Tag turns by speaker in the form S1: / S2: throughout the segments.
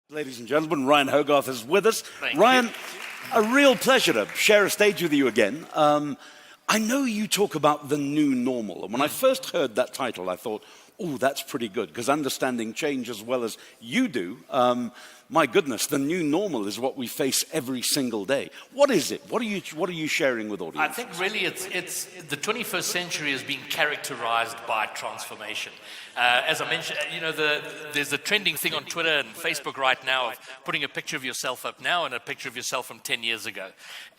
S1: Ladies and gentlemen, Ryan Hogarth is with us.
S2: Thank
S1: Ryan,
S2: you.
S1: a real pleasure to share a stage with you again. I know you talk about the new normal, and when I first heard that title, I thought, oh, that's pretty good, because understanding change as well as you do, my goodness, the new normal is what we face every single day. What is it? What are you sharing with audiences?
S2: I think really it's the 21st century is being characterized by transformation. As I mentioned, there's a trending thing on Twitter and Facebook right now of putting a picture of yourself up now and a picture of yourself from 10 years ago.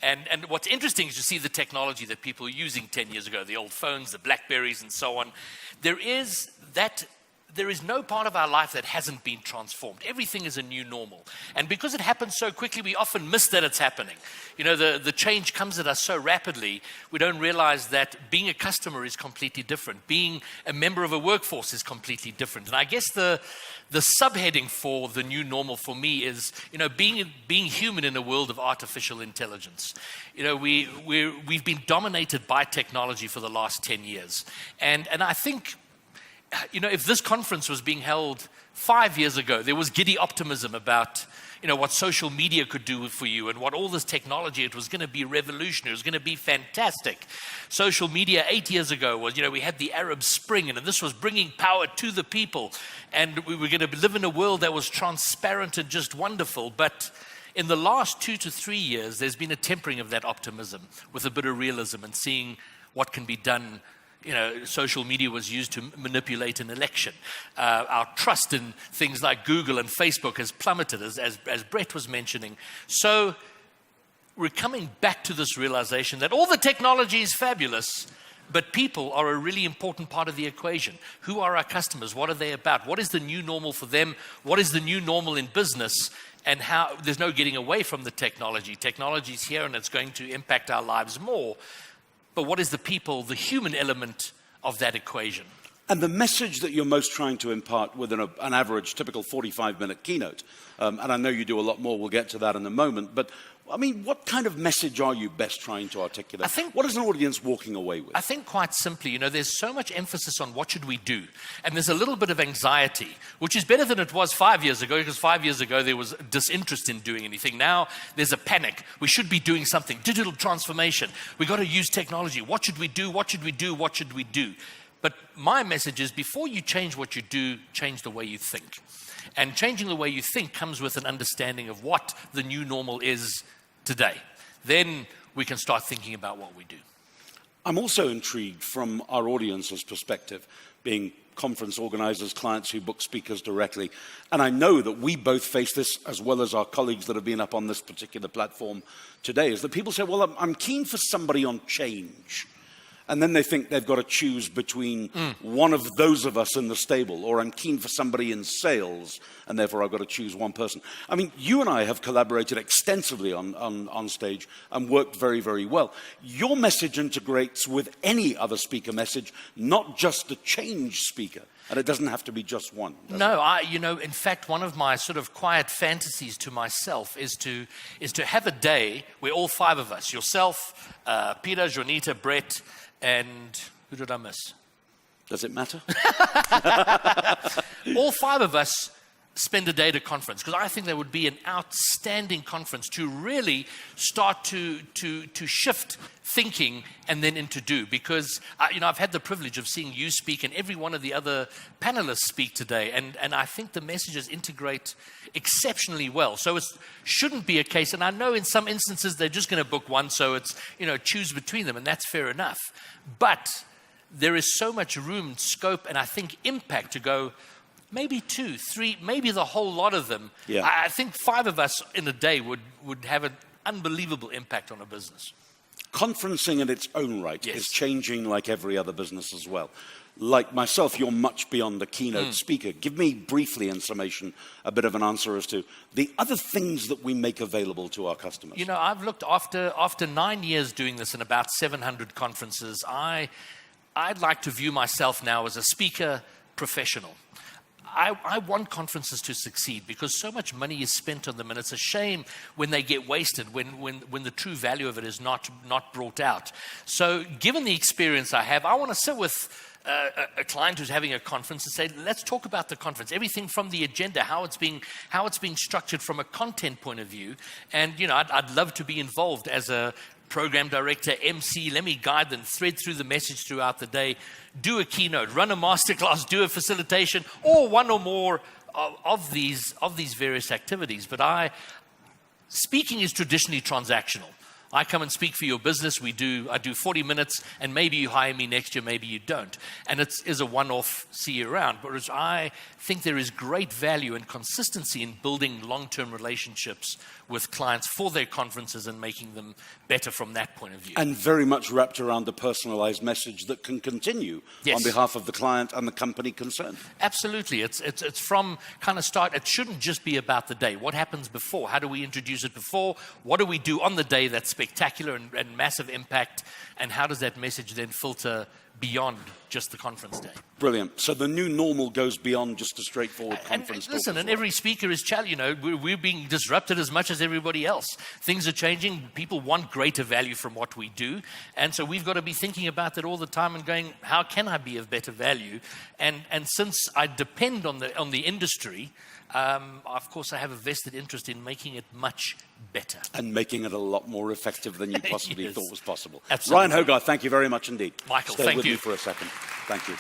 S2: And what's interesting is to see the technology that people were using 10 years ago, the old phones, the Blackberries and so on. There is no part of our life that hasn't been transformed. Everything is a new normal. And because it happens so quickly, we often miss that it's happening. You know, the change comes at us so rapidly, we don't realize that being a customer is completely different. Being a member of a workforce is completely different. And I guess the subheading for the new normal for me is, being human in a world of artificial intelligence. We've been dominated by technology for the last 10 years. And I think, if this conference was being held 5 years ago, there was giddy optimism about, what social media could do for you and what all this technology, it was going to be revolutionary, it was going to be fantastic. Social media 8 years ago was, we had the Arab Spring, and this was bringing power to the people. And we were going to live in a world that was transparent and just wonderful. But in the last 2 to 3 years, there's been a tempering of that optimism with a bit of realism and seeing what can be done. Social media was used to manipulate an election. Our trust in things like Google and Facebook has plummeted, as Brett was mentioning. So we're coming back to this realization that all the technology is fabulous, but people are a really important part of the equation. Who are our customers? What are they about? What is the new normal for them? What is the new normal in business? And how there's no getting away from the technology. Technology is here and it's going to impact our lives more. But what is the people, the human element of that equation?
S1: And the message that you're most trying to impart within an average, typical 45-minute keynote, and I know you do a lot more, we'll get to that in a moment, but what kind of message are you best trying to articulate? What is an audience walking away with?
S2: I think quite simply, there's so much emphasis on what should we do, and there's a little bit of anxiety, which is better than it was 5 years ago, because 5 years ago there was disinterest in doing anything. Now there's a panic. We should be doing something. Digital transformation. We got to use technology. What should we do? What should we do? What should we do? But my message is, before you change what you do, change the way you think. And changing the way you think comes with an understanding of what the new normal is today. Then we can start thinking about what we do.
S1: I'm also intrigued from our audience's perspective, being conference organizers, clients who book speakers directly. And I know that we both face this, as well as our colleagues that have been up on this particular platform today, is that people say, well, I'm keen for somebody on change. And then they think they've got to choose between one of those of us in the stable, or I'm keen for somebody in sales, and therefore I've got to choose one person. I mean, you and I have collaborated extensively on stage and worked very, very well. Your message integrates with any other speaker message, not just a change speaker. And it doesn't have to be just one.
S2: No, in fact, one of my sort of quiet fantasies to myself is to have a day where all five of us, yourself, Peter, Jonita, Brett, and who did I miss?
S1: Does it matter?
S2: All five of us spend a day at a conference, because I think that would be an outstanding conference to really start to shift thinking and then into do. Because I've had the privilege of seeing you speak and every one of the other panelists speak today, and I think the messages integrate exceptionally well. So it shouldn't be a case, and I know in some instances they're just going to book one, so it's choose between them, and that's fair enough. But there is so much room, scope, and I think impact to go. Maybe 2, 3, maybe the whole lot of them.
S1: Yeah.
S2: I think 5 of us in a day would have an unbelievable impact on a business.
S1: Conferencing in its own right
S2: Yes.
S1: is changing like every other business as well. Like myself, you're much beyond the keynote speaker. Give me briefly, in summation, a bit of an answer as to the other things that we make available to our customers.
S2: I've looked after 9 years doing this in about 700 conferences. I'd like to view myself now as a speaker professional. I want conferences to succeed because so much money is spent on them, and it's a shame when they get wasted, when the true value of it is not brought out. So given the experience I have, I want to sit with a client who's having a conference and say, let's talk about the conference, everything from the agenda, how it's being structured from a content point of view. And, I'd love to be involved as a program director, MC. Let me guide them, thread through the message throughout the day, do a keynote, run a masterclass, do a facilitation, or one or more of these various activities. But speaking is traditionally transactional. I come and speak for your business. I do 40 minutes, and maybe you hire me next year, maybe you don't. And it is a one-off, see you around. Whereas I think there is great value and consistency in building long-term relationships with clients for their conferences and making them better from that point of view.
S1: And very much wrapped around a personalized message that can continue on behalf of the client and the company concerned.
S2: Absolutely. It's from kind of start. It shouldn't just be about the day. What happens before? How do we introduce it before? What do we do on the day that's spectacular and massive impact? And how does that message then filter beyond just the conference day?
S1: Brilliant. So the new normal goes beyond just a straightforward conference.
S2: And listen, and every speaker is challenged. We're being disrupted as much as everybody else. Things are changing. People want greater value from what we do. And so we've got to be thinking about that all the time and going, how can I be of better value? And since I depend on the industry, of course, I have a vested interest in making it much better. And
S1: making it a lot more effective than you possibly thought was possible.
S2: Absolutely.
S1: Ryan Hogarth, thank you very much indeed.
S2: Michael,
S1: Stay
S2: thank
S1: with
S2: you.
S1: me for a second. Thank you.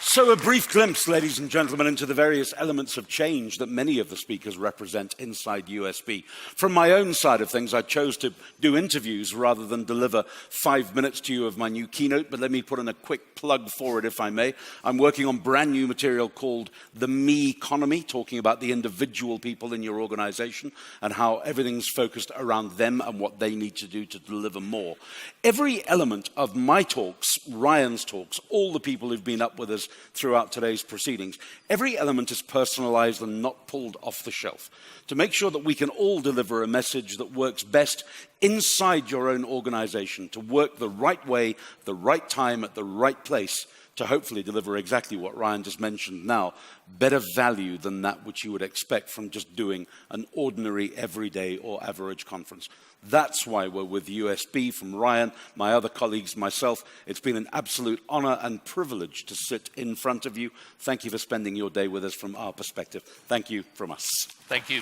S1: So a brief glimpse, ladies and gentlemen, into the various elements of change that many of the speakers represent inside USB. From my own side of things, I chose to do interviews rather than deliver 5 minutes to you of my new keynote, but let me put in a quick plug for it, if I may. I'm working on brand new material called The Me Economy, talking about the individual people in your organization and how everything's focused around them and what they need to do to deliver more. Every element of my talks, Ryan's talks, all the people who've been up with us throughout today's proceedings, every element is personalized and not pulled off the shelf to make sure that we can all deliver a message that works best inside your own organization, to work the right way, the right time, at the right place, to hopefully deliver exactly what Ryan just mentioned now, better value than that which you would expect from just doing an ordinary, everyday or average conference. That's why we're with USB. From Ryan, my other colleagues, myself, it's been an absolute honor and privilege to sit in front of you. Thank you for spending your day with us from our perspective. Thank you from us.
S2: Thank you.